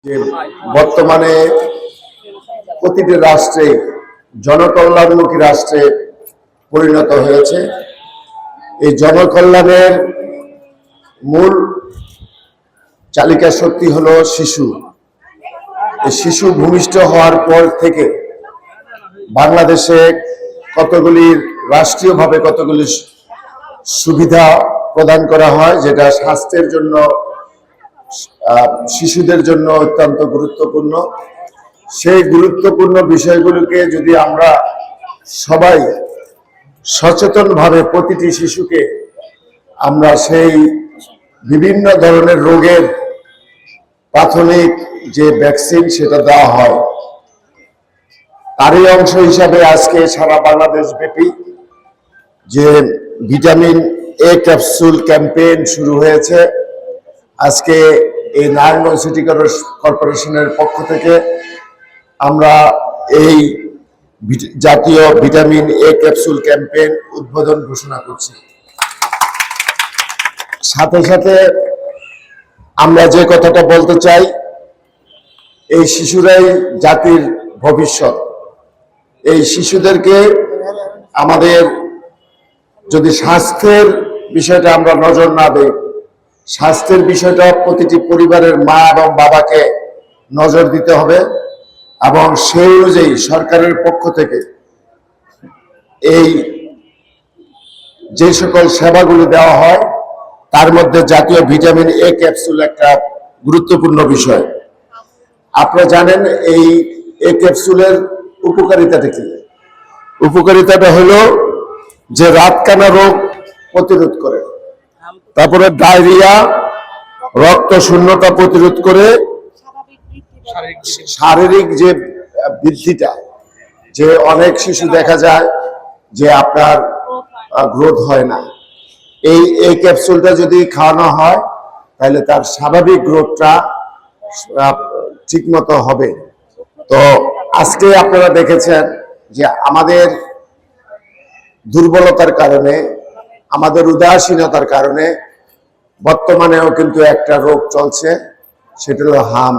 যে বর্তমানে প্রতিটি রাষ্ট্রে জনকল্যাণমুখী রাষ্ট্রে পরিণত হয়েছে। এই জনকল্যাণের মূল চালিকা শক্তি হলো শিশু। এই শিশু ভূমিষ্ঠ হওয়ার পর থেকে বাংলাদেশে কতগুলি রাষ্ট্রীয়ভাবে কতগুলি সুবিধা প্রদান করা হয়, যেটা স্বাস্থ্যের জন্য শিশুদের জন্য অত্যন্ত গুরুত্বপূর্ণ। সেই গুরুত্বপূর্ণ বিষয়গুলোকে যদি আমরা সবাই সচেতনভাবে প্রতিটি শিশুকে আমরা সেই বিভিন্ন ধরনের রোগের প্রাথমিক যে ভ্যাকসিন সেটা দেওয়া হয়, তারই অংশ হিসাবে আজকে সারা বাংলাদেশ ব্যাপী যে ভিটামিন এ ক্যাপসুল ক্যাম্পেইন শুরু হয়েছে। আজকে এই নারায়ণগঞ্জ সিটি কর্পোরেশনের পক্ষ থেকে আমরা এই জাতীয় ভিটামিন এ ক্যাপসুল ক্যাম্পেইন উদ্বোধন ঘোষণা করছি। সাথে সাথে আমরা যে কথাটা বলতে চাই, এই শিশুরাই জাতির ভবিষ্যৎ। এই শিশুদেরকে আমাদের যদি স্বাস্থ্যের বিষয়টা আমরা নজর না দিই, স্বাস্থ্যের বিষয়টা প্রতিটি পরিবারের মা এবং বাবাকে নজর দিতে হবে এবং সেই অনুযায়ী সরকারের পক্ষ থেকে এই যে সকল সেবাগুলি দেওয়া হয় তার মধ্যে জাতীয় ভিটামিন এ ক্যাপসুল একটা গুরুত্বপূর্ণ বিষয়। আপনারা জানেন এই এ ক্যাপসুলের উপকারিতাটা কি? উপকারিতাটা হলো যে রাতকানা রোগ প্রতিরোধ করে, তারপরে ডায়রিয়া, রক্ত শূন্যতা প্রতিরোধ করে, শারীরিক যে বৃদ্ধিটা, যে অনেক শিশু দেখা যায় যে আপনার গ্রোথ হয় না, এই ক্যাপসুলটা যদি খাওয়ানো হয় তাহলে তার স্বাভাবিক গ্রোথটা ঠিকমতো হবে। তো আজকে আপনারা দেখেছেন যে আমাদের দুর্বলতার কারণে, আমাদের উদাসীনতার কারণে বর্তমানেও কিন্তু একটা রোগ চলছে, সেটা হলো হাম।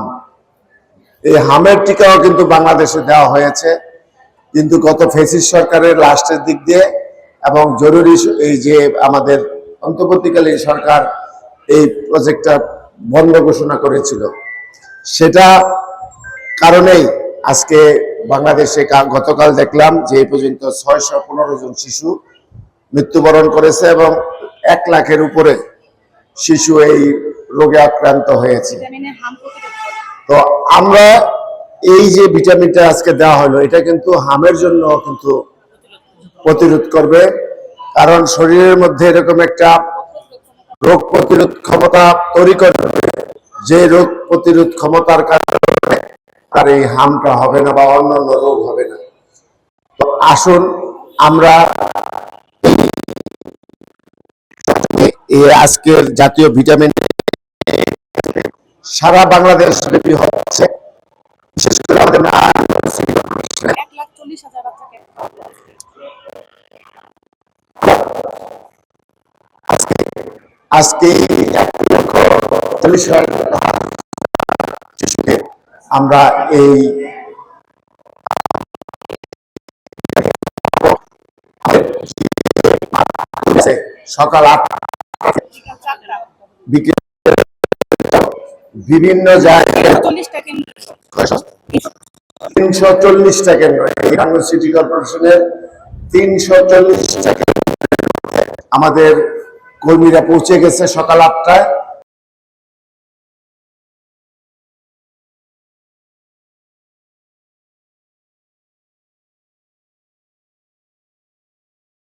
এই হামের টিকাও কিন্তু বাংলাদেশে দেওয়া হয়েছে, কিন্তু গত ফ্যাসিস্ট সরকারের লাস্টের দিক দিয়ে এবং জরুরি এই যে আমাদের অন্তর্বর্তীকালীন সরকার এই প্রজেক্টটা বন্ধ ঘোষণা করেছিল, সেটা কারণেই আজকে বাংলাদেশে গতকাল দেখলাম যে এই পর্যন্ত 615 জন শিশু মৃত্যুবরণ করেছে এবং 1 লাখের উপরে শিশু এই রোগে আক্রান্ত হয়েছে। তো আমরা এই যে ভিটামিনটা আজকে দেওয়া হলো, এটা কিন্তু হামের জন্য কিন্তু প্রতিরোধ করবে, কারণ শরীরের মধ্যে এরকম একটা রোগ প্রতিরোধ ক্ষমতা তৈরি করবে, যে রোগ প্রতিরোধ ক্ষমতার কারণে আর এই হামটা হবে না বা অন্যান্য রোগ হবে না। তো আসুন আমরা এই আজকের জাতীয় ভিটামিন সারা বাংলাদেশ ব্যাপী হচ্ছে, বিশেষ করে আমাদের আজকে 1,40,000 শিশুকে আমরা এই সকাল 8টা বিকেল বিভিন্ন জায়গায় 340টা কেন্দ্র, নারায়ণগঞ্জ সিটি কর্পোরেশনের 340টা কেন্দ্র আমাদের কর্মীরা পৌঁছে গেছে সকাল 8টায়।